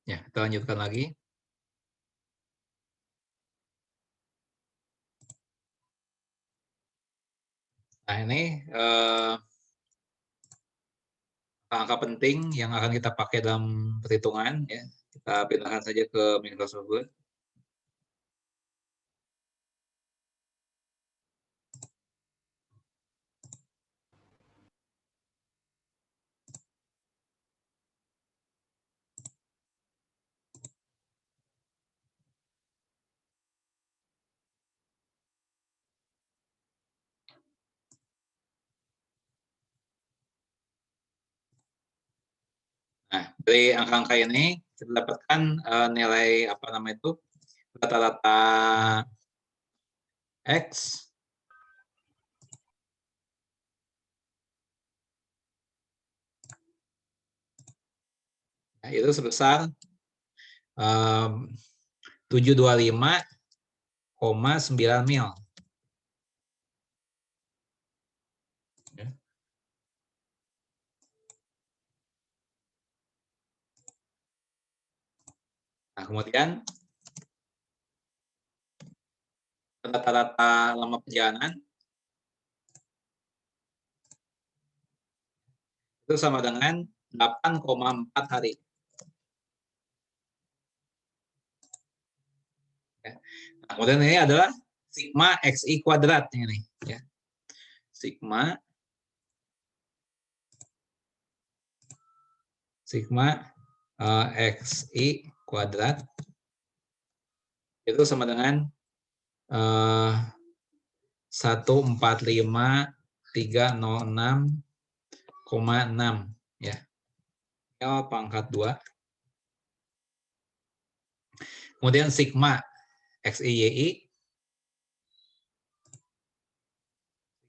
Ya, kita lanjutkan lagi. Nah, ini angka penting yang akan kita pakai dalam perhitungan. Ya. Kita pindahkan saja ke Microsoft Word. Nah, dari angka-angka ini kita dapatkan nilai apa namanya itu rata-rata X nah, itu sebesar 725,9 mil. Nah, kemudian rata-rata lama perjalanan itu sama dengan 8,4 hari. Nah, kemudian ini adalah sigma XI kuadrat ini. Ya. Sigma XI kuadrat itu sama dengan 145.306,6 ya. L pangkat 2. Kemudian sigma XI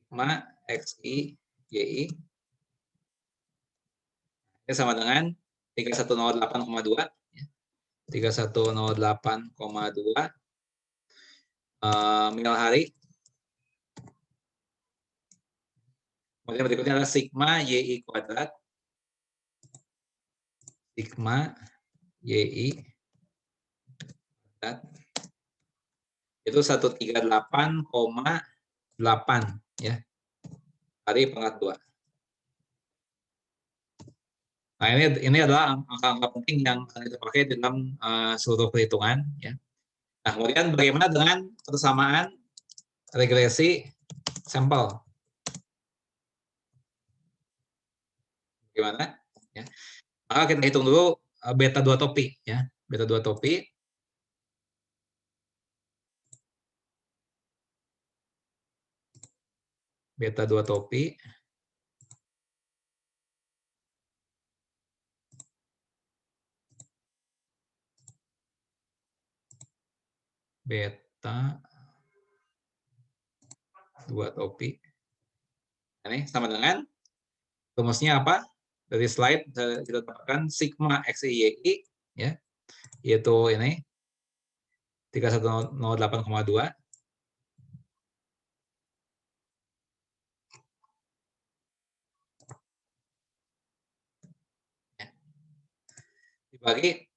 sigma XI YI ini sama dengan 3108,2 3108,2 mil hari. Kemudian berikutnya adalah sigma YI kuadrat. Sigma YI kuadrat itu 138,8 ya. Hari pangkat 2. Nah, ini adalah angka-angka penting yang akan kita pakai dalam seluruh perhitungan ya. Nah, kemudian bagaimana dengan persamaan regresi sampel? Gimana? Ya. Maka kita hitung dulu beta 2 topi ya. Beta 2 topi beta 2 topi beta 2 topi ini sama dengan rumusnya apa? Dari slide kita dapatkan sigma XIYI ya, yaitu ini 3108,2 dibagi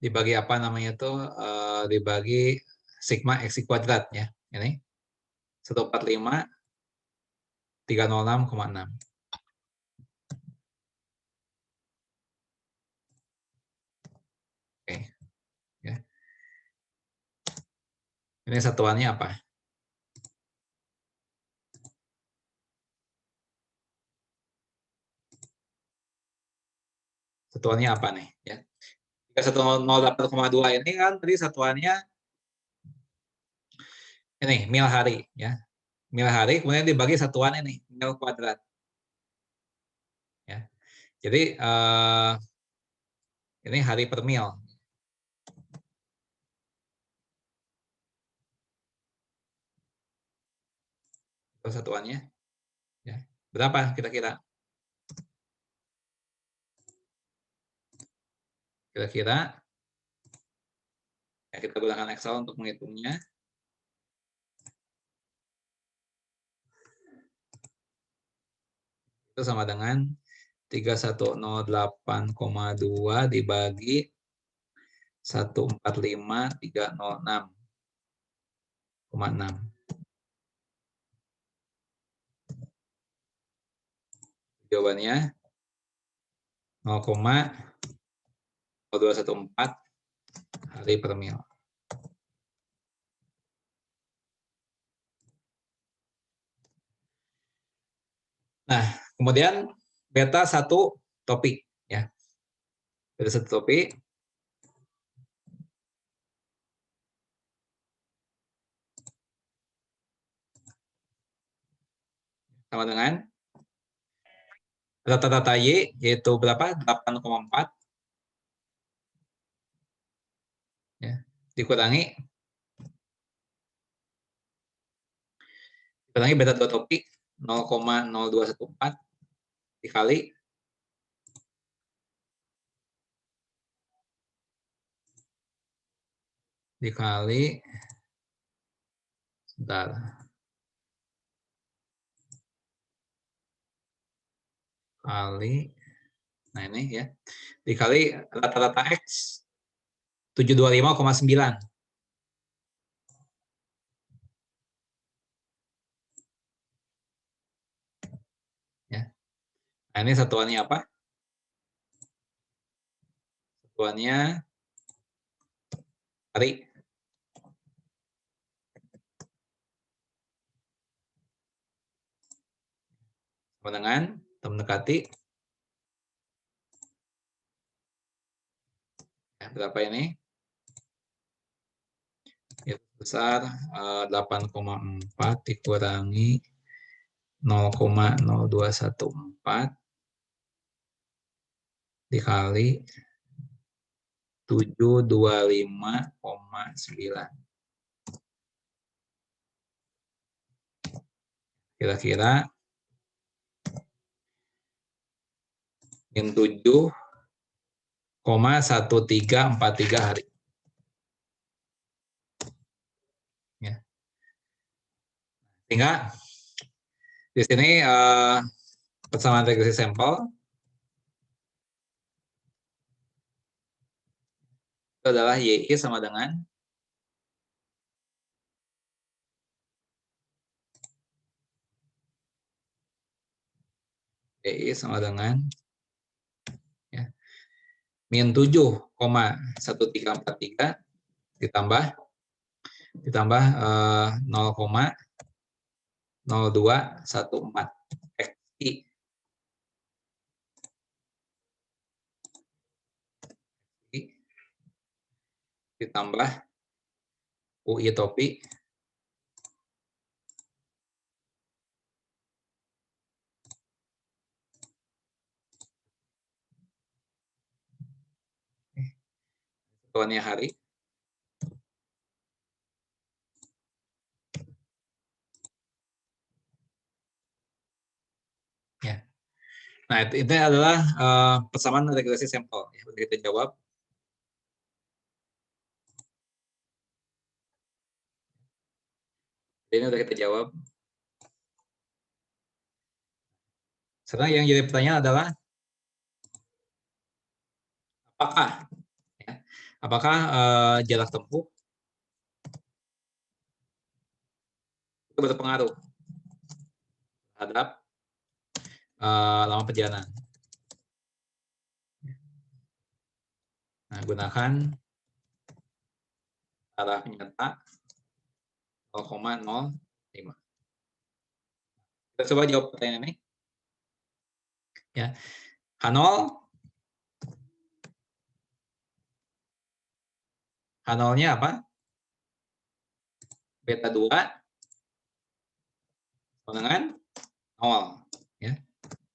dibagi apa namanya itu, dibagi sigma X kuadrat ya. Ini 145 306,6. Oke, ya. Ini satuannya apa? Satuannya apa nih? Ya. 3108,2 ini kan tadi satuannya ini mil hari ya. Mil hari kemudian dibagi satuan ini mil kuadrat. Ya. Jadi ini hari per mil. Itu satuannya. Ya. Berapa kira-kira? Kira-kira ya, kita gunakan Excel untuk menghitungnya. Itu sama dengan 3108,2 dibagi 145.306,6. Jawabannya 0,0214 hari per mil. Nah, kemudian beta satu topik ya. Beta satu topik sama dengan rata-rata Y yaitu berapa? 8,4 ya. Dikurangi beta dua topik 0,0214 dikali sebentar. Kali nah ini ya. Dikali rata-rata X 725,9. Ya. Nah, ini satuannya apa? Satuannya hari. Sama dengan mendekati ya, berapa ini? Itu besar 8,4 dikurangi 0,0214 dikali 725,9. Kira-kira min 7,1343 hari. Ya. Sehingga di sini persamaan regresi sampel itu adalah YI sama dengan ya, min 7,1343 ditambah 0,0214 XI ditambah UI topi satuannya hari. Ya. Nah, itu adalah persamaan regresi sampel. Ya, kita jawab. Ini udah kita jawab. Sekarang yang jadi pertanyaan adalah apakah ya, Apakah jarak tempuh itu berpengaruh terhadap lama perjalanan? Nah, gunakan arah nyata 0,05. Kita coba jawab pertanyaan ini. Ya. H0-nya apa? Beta 2 sama dengan 0. Ya.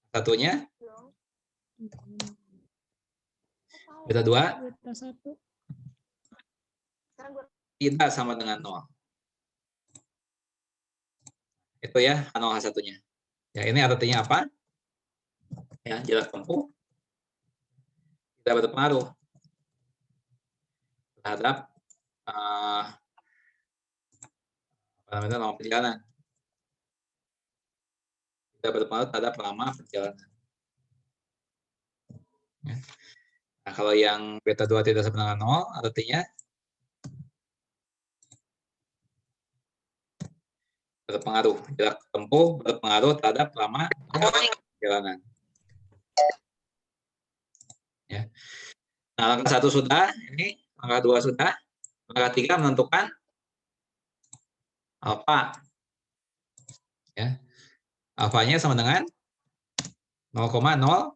Satunya? Beta 2? Beta 1. Tidak sama dengan 0. Itu ya H0 H1-nya. Ya, ini artinya apa? Ya, jarak tempuh tidak berpengaruh terhadap lama perjalanan. Tidak berpengaruh terhadap lama perjalanan. Ya. Nah, kalau yang beta 2 tidak sama dengan 0, artinya berpengaruh. Jarak tempuh berpengaruh terhadap lama perjalanan. Ya. Nah, langkah 1 sudah, ini langkah 2 sudah, langkah 3 menentukan alfa. Ya. Alfanya sama dengan 0,05.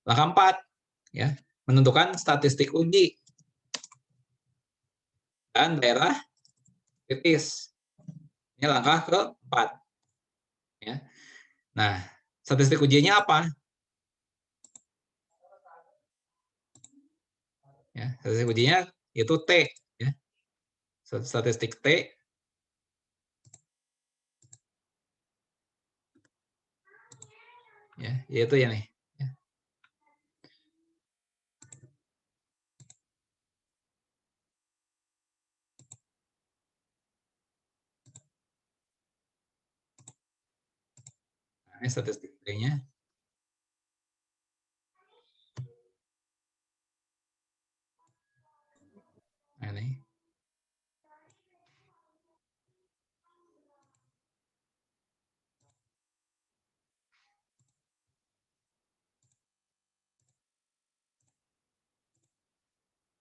Langkah 4, ya, menentukan statistik uji dan daerah kritis. Ini langkah ke-4. Ya. Nah, statistik ujinya apa? Ya, statistik ujinya itu T. Ya. Statistik T ya, yaitu ya nih. Ya. Nah, ini statistik T-nya. Nah, ini.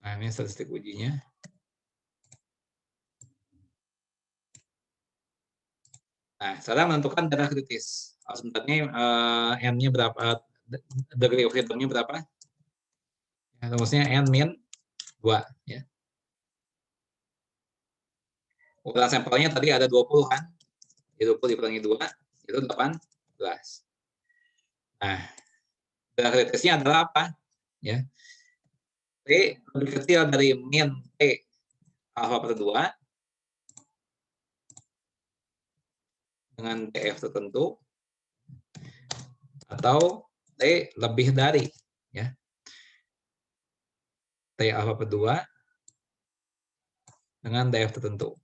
Nah, ini statistik ujinya. Nah, sekarang menentukan daerah kritis. Sebentar ini N-nya berapa? Degree of freedom-nya berapa? Ya, rumusnya N min 2. Ya. Ukuran sampelnya tadi ada 20 kan? 20 dikurangi 2, itu 18. Nah, daerah kritisnya adalah apa? Ya. T lebih kecil dari min T alfa per 2 dengan TF tertentu, atau T lebih dari, ya, T alfa per 2 dengan TF tertentu.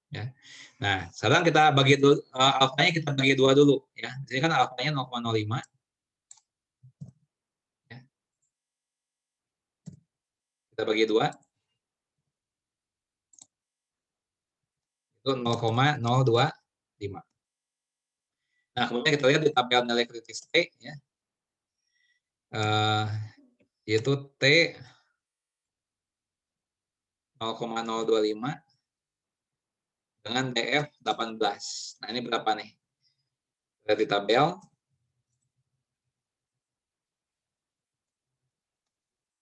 Ya. Nah, sekarang kita bagi dulu, alfanya kita bagi 2 dulu. Ya. Di sini kan alfanya 0,05. Ya. Kita bagi 2. Itu 0,025. Nah, kemudian kita lihat di tabel nilai kritis T. Ya. Yaitu T 0,025 dengan DF 18. Nah, ini berapa nih? Lihat di tabel.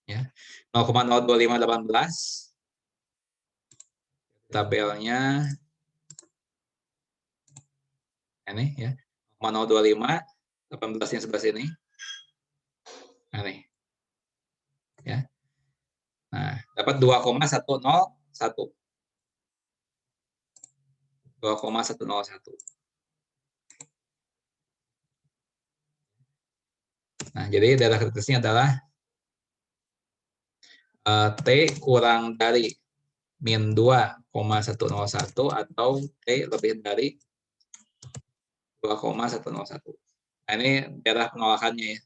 Ya. 0,02518. Tabelnya ini ya. 0,025 18 yang sebelah sini. Nah, nih. Ya. Nah, dapat 2,101. 2,101. Nah, jadi daerah kritisnya adalah T kurang dari min 2,101 atau T lebih dari 2,101. Nah, ini daerah penolakannya ya.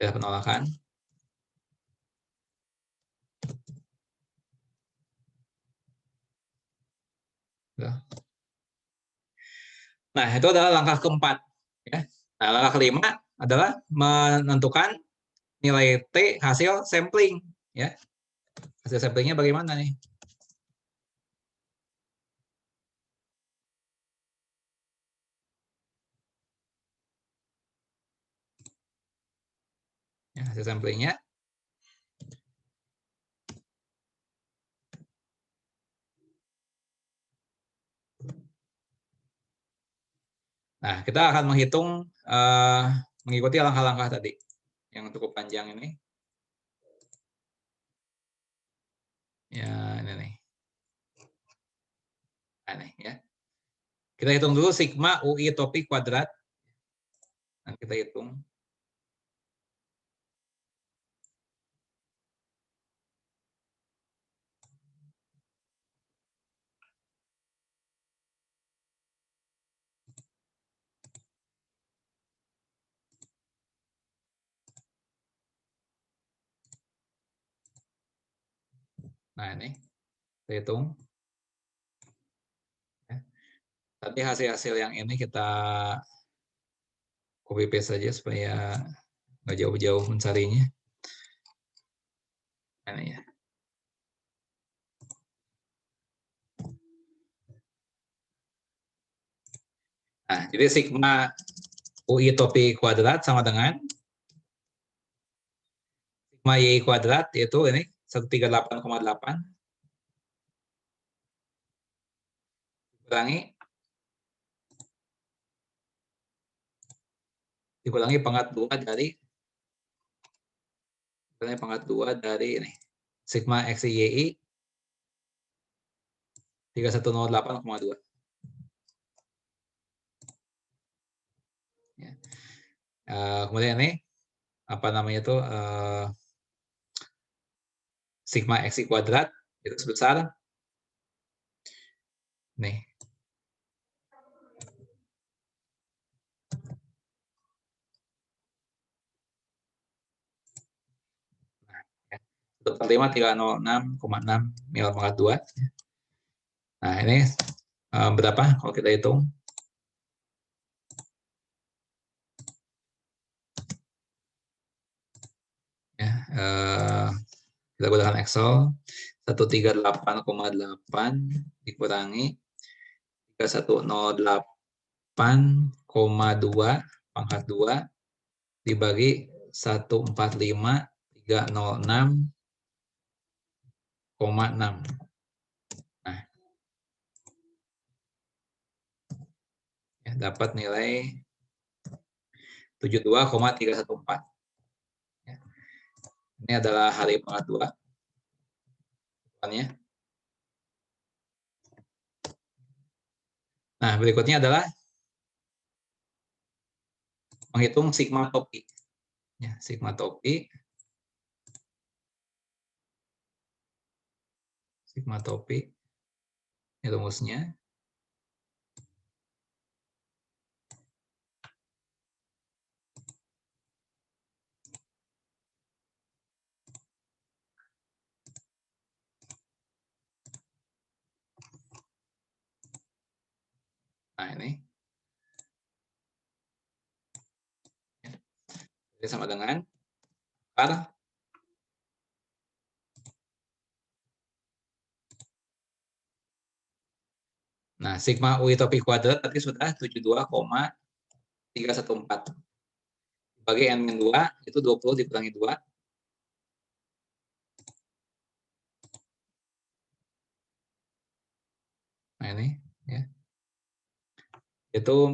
Ada penolakan. Nah, itu adalah langkah keempat. Ya. Nah, langkah kelima adalah menentukan nilai T hasil sampling. Ya. Hasil samplingnya bagaimana nih? Ya, hasil samplingnya. Nah, kita akan menghitung mengikuti langkah-langkah tadi yang cukup panjang ini. Ya, ini nih. Nah, nih ya. Kita hitung dulu sigma UI topi kuadrat. Nah, kita hitung. Nah, ini kita hitung. Ya. Tadi hasil-hasil yang ini kita copy paste saja supaya nggak jauh-jauh mencarinya. Nah, ini ya. Nah, jadi sigma UI topi kuadrat sama dengan sigma Y kuadrat, yaitu ini 138,8 dikurangi pangkat 2 dari ini sigma XYI 3108,2. Ya. Kemudian ini apa namanya itu sigma XY kuadrat itu sebesar nih ya, 306,6 mil pangkat 2. Nah, ini berapa kalau kita hitung? Ya, kita gunakan Excel. 138,8 dikurangi 3108,2 pangkat 2 dibagi 145.306,6. Nah, ya, dapat nilai 72,314. Ya. Ini adalah hari pangkat 2. Nah, berikutnya adalah menghitung sigma topi. Ya, sigma topi. Sigma topi. Ini rumusnya. Nah, ini. Jadi sama dengan R. Nah, sigma UI topi kuadrat tadi sudah 72,314. Bagi N-2 itu 20 dikurangi 2. Nah, ini ya. Itu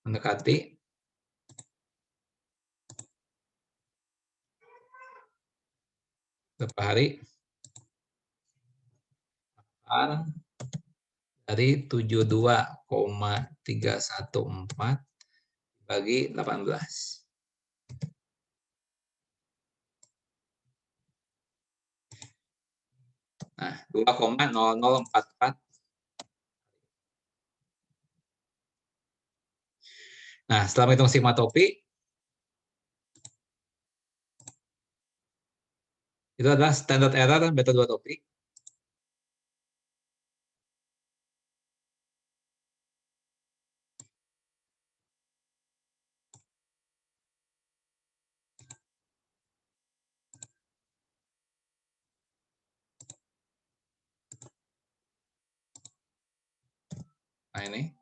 mendekati berapa hari? R dari 72,314 bagi 18. Nah, 2,0044. Nah, setelah menghitung sigma topi, Itu adalah standard error beta 2 topik. Nah ini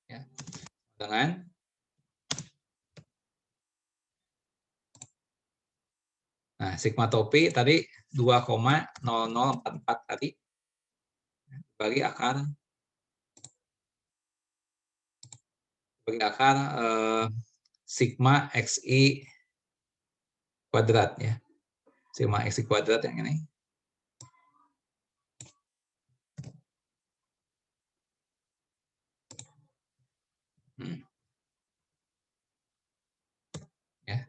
ya, dengan sigma topi tadi 2,0044 tadi bagi akar sigma xi kuadrat ya. Sigma xi kuadrat yang ini. Ya.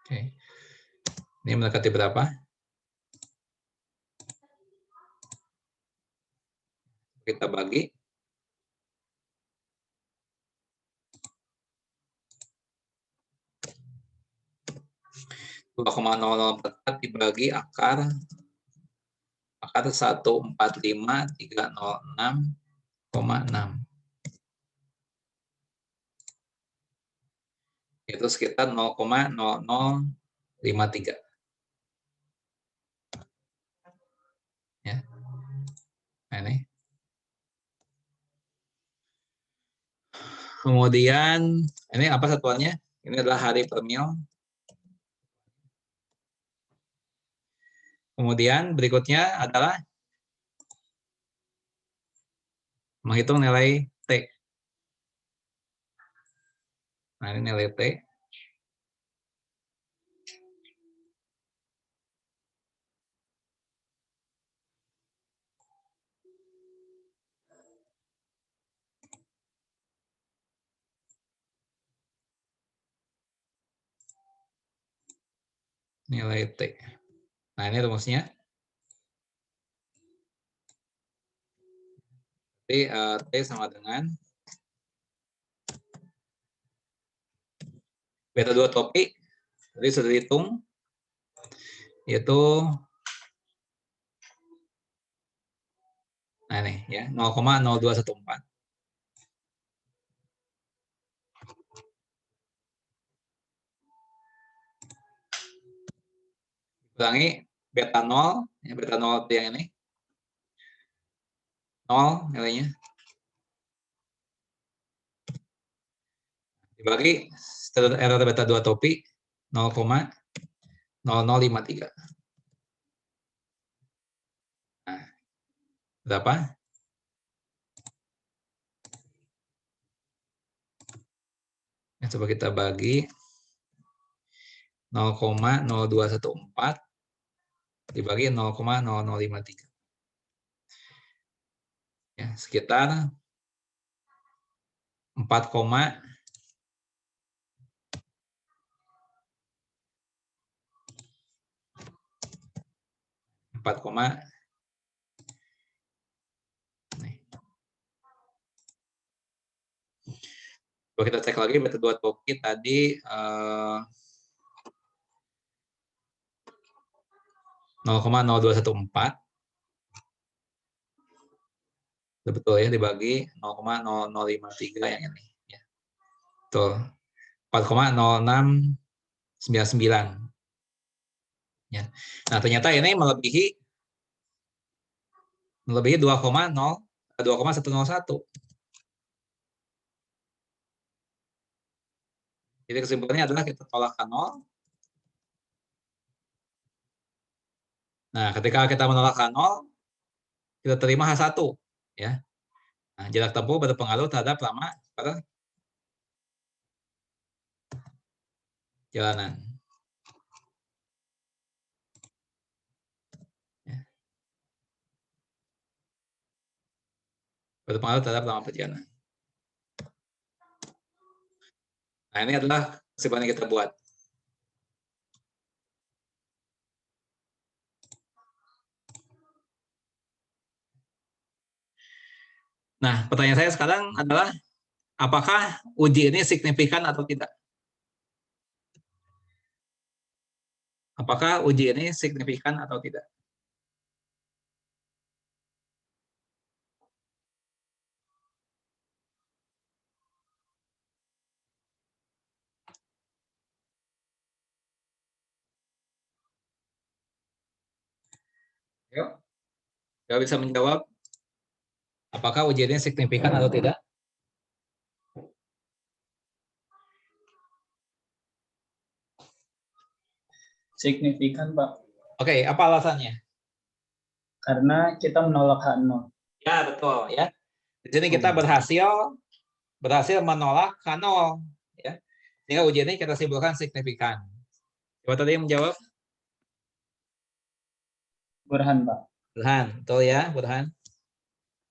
Oke. Ini mendekati berapa? Kita bagi 2,0044 dibagi akar 145.306,6. Itu sekitar 0,0053. Ya. Nah, ini. Kemudian ini apa satuannya? Ini adalah hari per mil. Kemudian berikutnya adalah menghitung nilai T. Nah, ini nilai T. Nilai T. Nah, ini rumusnya. Jadi T sama dengan beta 2 topi. Jadi sudah dihitung. Yaitu nah ini ya 0,0214. Ulangi beta 0, ya beta 0 yang ini. 0 nilainya. Dibagi standar error beta 2 topi 0,0053. Nah, berapa? Ya, coba kita bagi 0,0214 dibagi 0,0053. Ya, sekitar 4, 4, nih. Coba kita cek lagi beta 2 topi tadi 0,0214. Betul ya, dibagi 0,0053 yang ini. Ya. Betul. 4,0699. Ya. Nah, ternyata ini melebihi 2,101. Jadi kesimpulannya adalah kita tolak K0. Nah, ketika kita menolak K0, kita terima H1. Ya. Nah, jarak tempuh berpengaruh terhadap lama perjalanan. Ya. Berpengaruh terhadap lama perjalanan. Nah, ini adalah kesimpulan yang kita buat. Nah, pertanyaan saya sekarang adalah, apakah uji ini signifikan atau tidak? Apakah uji ini signifikan atau tidak? Yuk, nggak bisa menjawab. Apakah uji ini signifikan atau tidak? Signifikan, Pak. Oke, apa alasannya? Karena kita menolak H0. Ya, betul ya. Di sini kita berhasil menolak H0 ya. Sehingga uji ini kita simpulkan signifikan. Coba tadi yang menjawab? Burhan, Pak. Burhan, betul ya, Burhan.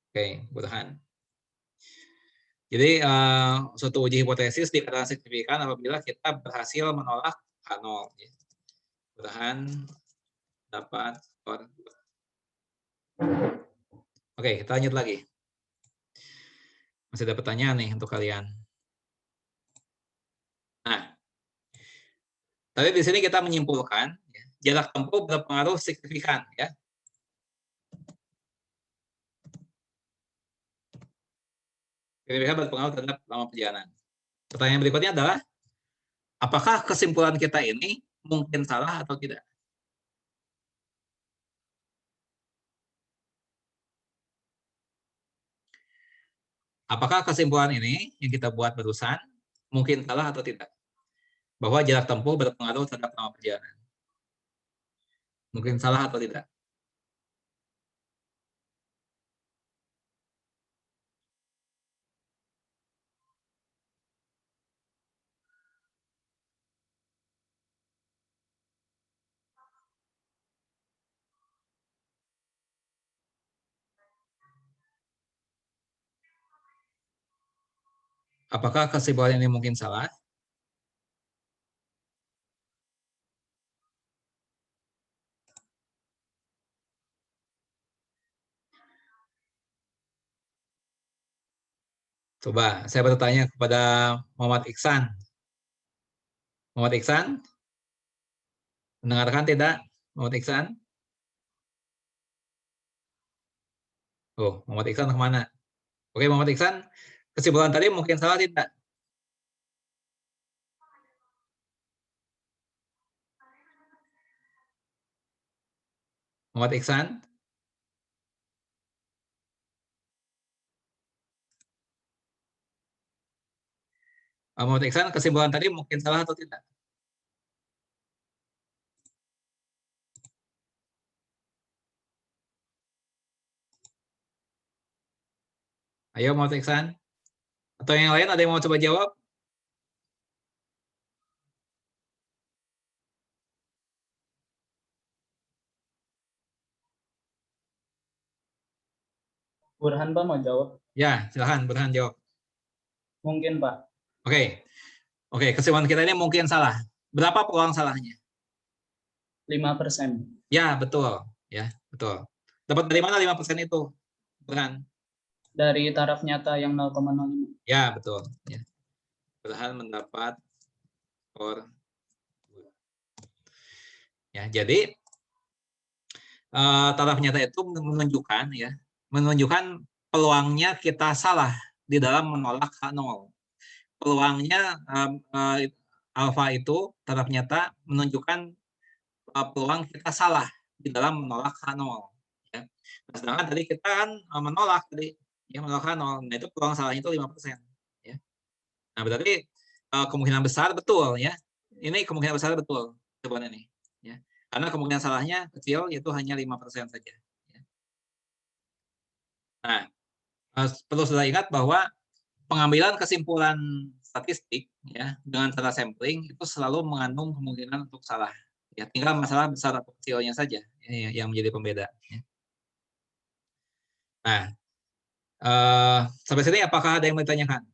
Oke, Burhan. Jadi suatu uji hipotesis dikatakan signifikan apabila kita berhasil menolak H0. Ya. Burhan dapat skor. Oke, kita lanjut lagi. Masih ada pertanyaan nih untuk kalian. Nah, tapi di sini kita menyimpulkan ya, jarak tempuh berpengaruh signifikan ya. Signifikan berpengaruh terhadap lama perjalanan. Pertanyaan berikutnya adalah apakah kesimpulan kita ini mungkin salah atau tidak? Apakah kesimpulan ini yang kita buat barusan mungkin salah atau tidak? Bahwa jarak tempuh berpengaruh terhadap lama perjalanan. Mungkin salah atau tidak? Apakah kesimpulan ini mungkin salah? Coba saya bertanya kepada Muhammad Iksan. Muhammad Iksan, mendengarkan tidak? Muhammad Iksan? Oh, Muhammad Iksan kemana? Oke, Muhammad Iksan, kesimpulan tadi mungkin salah tidak? Muhammad Iksan? Muhammad Iksan, kesimpulan tadi mungkin salah atau tidak? Ayo Muhammad Iksan. Atau yang lain ada yang mau coba jawab? Burhan, Pak, mau jawab? Ya, silahkan Burhan jawab. Mungkin, Pak. Oke. Oke, kesimpulan kita ini mungkin salah. Berapa peluang salahnya? 5%. Ya, betul. Ya, betul. Dapat dari mana 5% itu? Burhan. Dari taraf nyata yang 0,05. Ya, betul. Ya. Burhan mendapat skor. Ya, jadi taraf nyata itu menunjukkan peluangnya kita salah di dalam menolak H0. Peluangnya alfa itu taraf nyata menunjukkan peluang kita salah di dalam menolak H0. Ya. Nah, sedangkan tadi kita kan menolak tadi, ya menolak H0. Nah itu peluang salahnya itu 5%. Ya. Nah berarti kemungkinan besar betul ya. Ini kemungkinan besar betul jawaban ini. Ya. Karena kemungkinan salahnya kecil yaitu hanya 5% saja. Ya. Nah perlu sudah ingat bahwa pengambilan kesimpulan statistik ya dengan cara sampling itu selalu mengandung kemungkinan untuk salah. Ya, tinggal masalah besar atau kecilnya saja ya, yang menjadi pembeda. Ya. Nah, sampai sini apakah ada yang mau ditanyakan?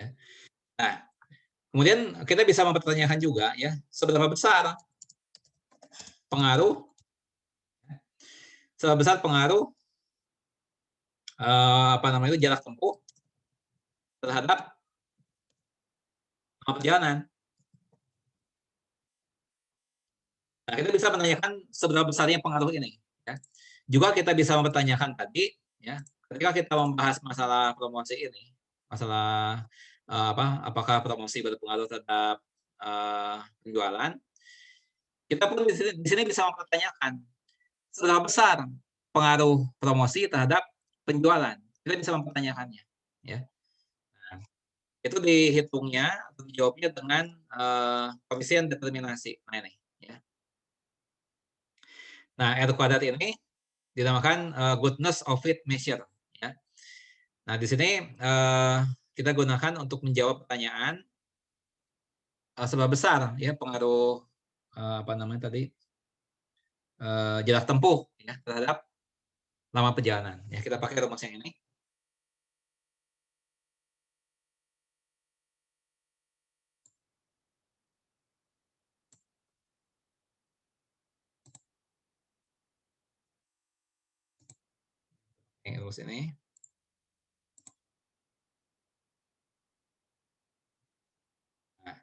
Ya. Nah, kemudian kita bisa mempertanyakan juga ya seberapa besar pengaruh, apa namanya itu jarak tempuh terhadap lama perjalanan. Nah, kita bisa menanyakan seberapa besarnya pengaruh ini. Ya. Juga kita bisa mempertanyakan tadi, ya, ketika kita membahas masalah promosi ini, masalah apakah promosi berpengaruh terhadap penjualan, kita pun di sini bisa mempertanyakan seberapa besar pengaruh promosi terhadap penjualan. Kita bisa mempertanyakannya. Ya. Nah, itu dihitungnya atau dijawabnya dengan koefisien determinasi. Nah, ini. Ya. Nah, R kuadrat ini dinamakan goodness of fit measure. Ya. Nah, di sini kita gunakan untuk menjawab pertanyaan seberapa besar ya pengaruh jarak tempuh ya terhadap lama perjalanan. Ya, kita pakai rumus yang ini. Ini rumus ini. Nah,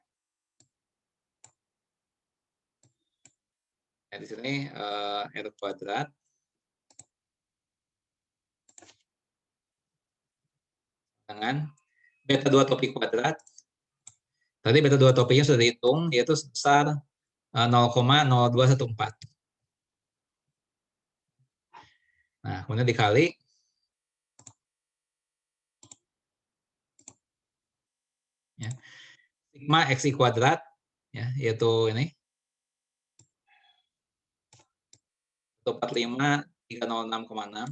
ya, di sini R kuadrat dengan beta 2 topi kuadrat. Tadi beta 2 topinya sudah dihitung, yaitu sebesar 0,0214. Nah, kemudian dikali ya, sigma xi kuadrat, ya, yaitu ini 145.306,6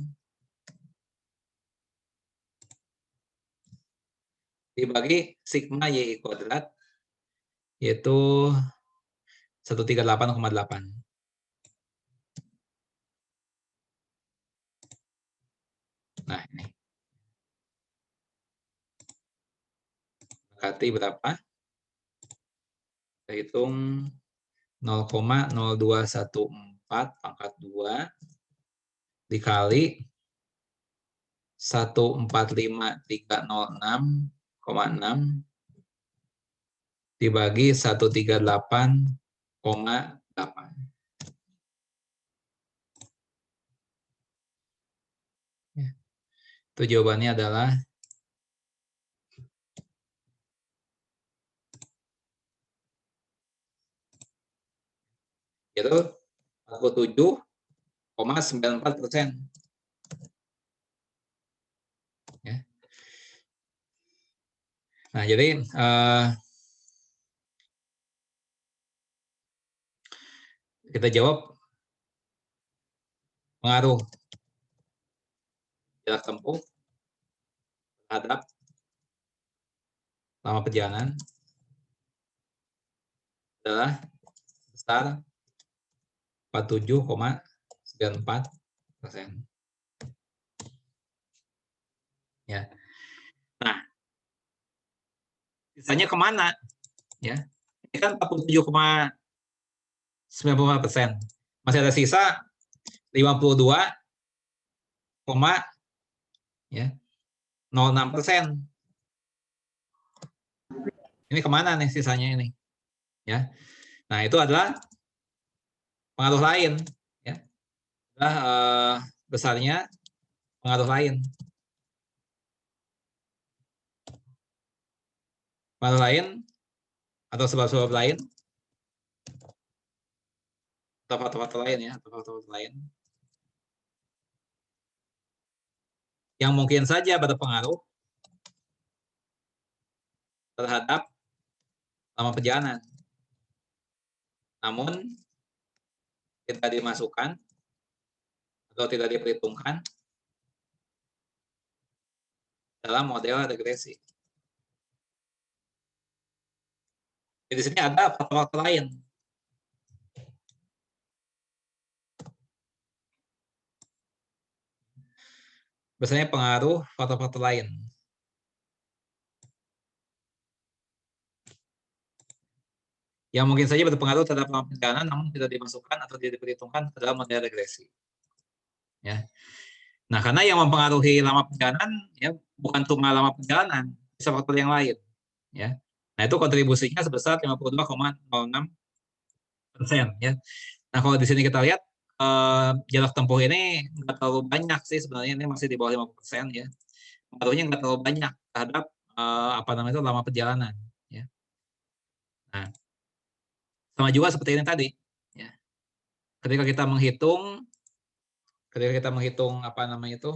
dibagi sigma y kuadrat, yaitu 138,8. Nah, ini. Berarti berapa? Kita hitung 0,0214 pangkat 2 dikali 145.306,6 dibagi 138,8. Itu jawabannya adalah itu 47,94%. Ya. Nah, jadi kita jawab pengaruh jarak tempuh terhadap lama perjalanan adalah besar 47,94%. Ya. Nah, sisanya kemana? Ya, ini kan 47,94%. Masih ada sisa 52, ya, 06%. Ini kemana nih sisanya ini? Ya, nah itu adalah pengaruh lain, ya, adalah besarnya pengaruh lain. Pengaruh lain atau sebab-sebab lain atau faktor-faktor lain ya, atau faktor-faktor lain yang mungkin saja berpengaruh terhadap lama perjalanan, namun tidak dimasukkan atau tidak diperhitungkan dalam model regresi. Di sini ada faktor-faktor lain. Biasanya pengaruh faktor-faktor lain. Yang mungkin saja berpengaruh terhadap lama perjalanan, namun tidak dimasukkan atau tidak diperhitungkan dalam model regresi. Ya. Nah, karena yang mempengaruhi lama perjalanan ya bukan cuma lama perjalanan, bisa faktor yang lain. Ya. Nah, itu kontribusinya sebesar 52,06%, ya. Nah, kalau di sini kita lihat jarak tempuh ini nggak terlalu banyak sih sebenarnya, ini masih di bawah 50%, ya. Pengaruhnya nggak terlalu banyak terhadap apa namanya itu lama perjalanan, ya. Nah, sama juga seperti ini tadi, ya. Ketika kita menghitung apa namanya itu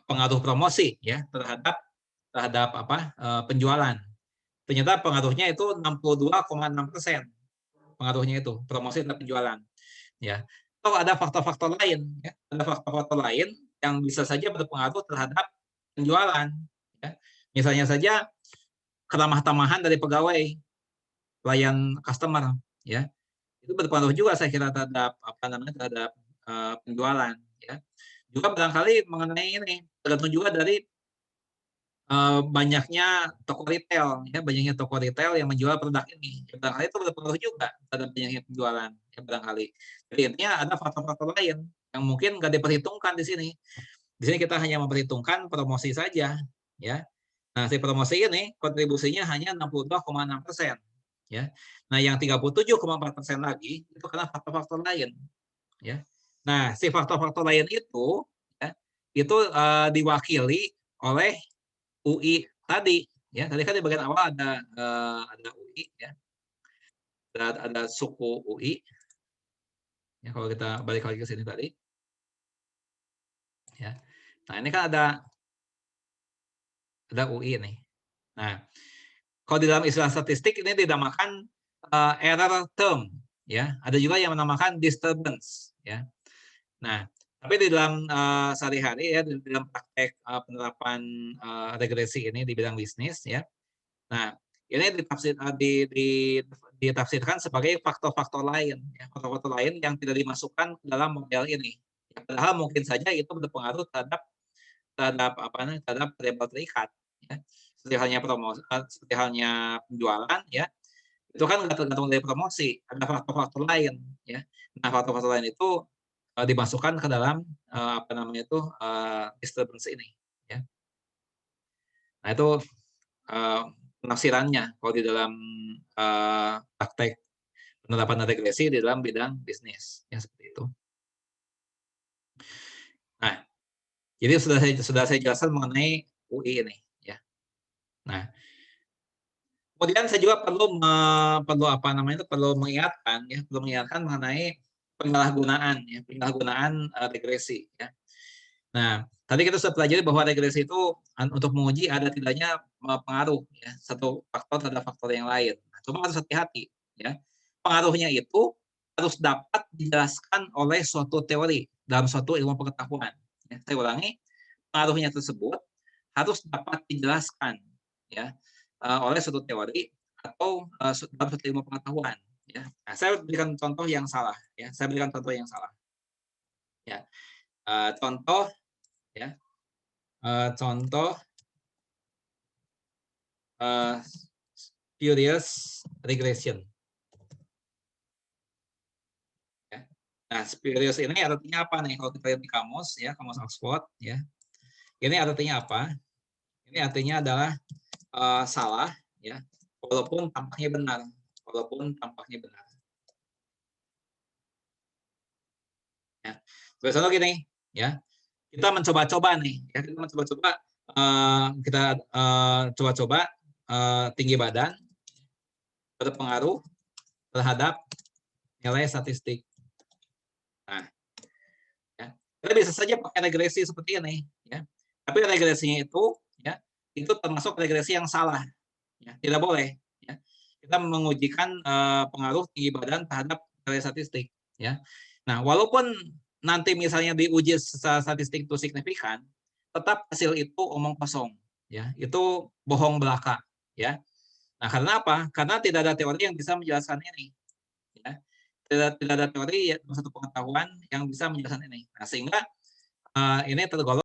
pengaruh promosi, ya, terhadap apa penjualan. Ternyata pengaruhnya itu 62,6%. Pengaruhnya itu promosi terhadap penjualan, ya. Atau ada faktor-faktor lain, ya. Ada faktor-faktor lain yang bisa saja berpengaruh terhadap penjualan, ya. Misalnya saja keramah tamahan dari pegawai, pelayan customer, ya. Itu berpengaruh juga saya kira terhadap apa namanya terhadap penjualan, ya. Juga barangkali mengenai ini tergantung juga dari banyaknya toko retail, ya, banyaknya toko retail yang menjual produk ini. Ya, barangkali itu berpengaruh juga terhadap banyaknya penjualan, ya, barangkali. Jadi intinya ada faktor-faktor lain yang mungkin nggak diperhitungkan di sini. Di sini kita hanya memperhitungkan promosi saja, ya. Nah, si promosi ini kontribusinya hanya 62,6%, ya. Nah, yang 37,4% lagi itu karena faktor-faktor lain, ya. Nah, si faktor-faktor lain itu, ya, itu diwakili oleh UI tadi, ya. Tadi kan di bagian awal ada UI, ya. Ada suku UI. Ya, kalau kita balik lagi ke sini tadi, ya. Nah, ini kan ada UI nih. Nah, kalau di dalam istilah statistik ini dinamakan error term, ya. Ada juga yang menamakan disturbance, ya. Nah, tapi di dalam sehari-hari, ya, di dalam praktek penerapan regresi ini di bidang bisnis, ya. Nah, ini ditafsirkan sebagai faktor-faktor lain, ya, faktor-faktor lain yang tidak dimasukkan ke dalam model ini. Ya, padahal mungkin saja itu berpengaruh terhadap terhadap variabel terikat, ya. Seperti halnya penjualan, ya. Itu kan nggak tergantung dari promosi, ada faktor-faktor lain, ya. Nah, faktor-faktor lain itu dimasukkan ke dalam apa namanya itu disturbance ini, ya. Nah, itu penafsirannya kalau di dalam praktek penerapan regresi di dalam bidang bisnis, ya, seperti itu. Nah, jadi sudah saya jelaskan mengenai UI ini, ya. Nah, kemudian saya juga perlu apa namanya itu perlu mengingatkan mengenai penyalahgunaan regresi, ya. Nah, tadi kita sudah pelajari bahwa regresi itu untuk menguji ada tidaknya pengaruh, ya, satu faktor terhadap faktor yang lain. Nah, cuma harus hati-hati, ya. Pengaruhnya itu harus dapat dijelaskan oleh suatu teori dalam suatu ilmu pengetahuan. Ya, saya ulangi, pengaruhnya tersebut harus dapat dijelaskan, ya, oleh suatu teori atau dalam suatu ilmu pengetahuan. Ya. Nah, saya berikan contoh yang salah. Ya, saya berikan contoh yang salah. Ya, contoh, ya, contoh spurious regression. Ya. Nah, spurious ini artinya apa nih? Kalau kita lihat di kamus, ya, kamus Oxford, ya, ini artinya apa? Ini artinya adalah salah, ya, walaupun tampaknya benar, Ya. Contoh gini, ya, kita mencoba-coba nih, ya, kita mencoba-coba coba-coba tinggi badan berpengaruh terhadap nilai statistik. Nah, ya, kita bisa saja pakai regresi seperti ini, ya. Tapi regresinya itu termasuk regresi yang salah, ya. Tidak boleh, ya. Kita mengujikan pengaruh tinggi badan terhadap nilai statistik, ya. Nah, walaupun nanti misalnya diuji secara statistik itu signifikan, tetap hasil itu omong kosong, ya. Itu bohong belaka, ya. Nah, karena apa? Karena tidak ada teori yang bisa menjelaskan ini, ya. Tidak ada teori satu pengetahuan yang bisa menjelaskan ini. Nah, sehingga ini tergolong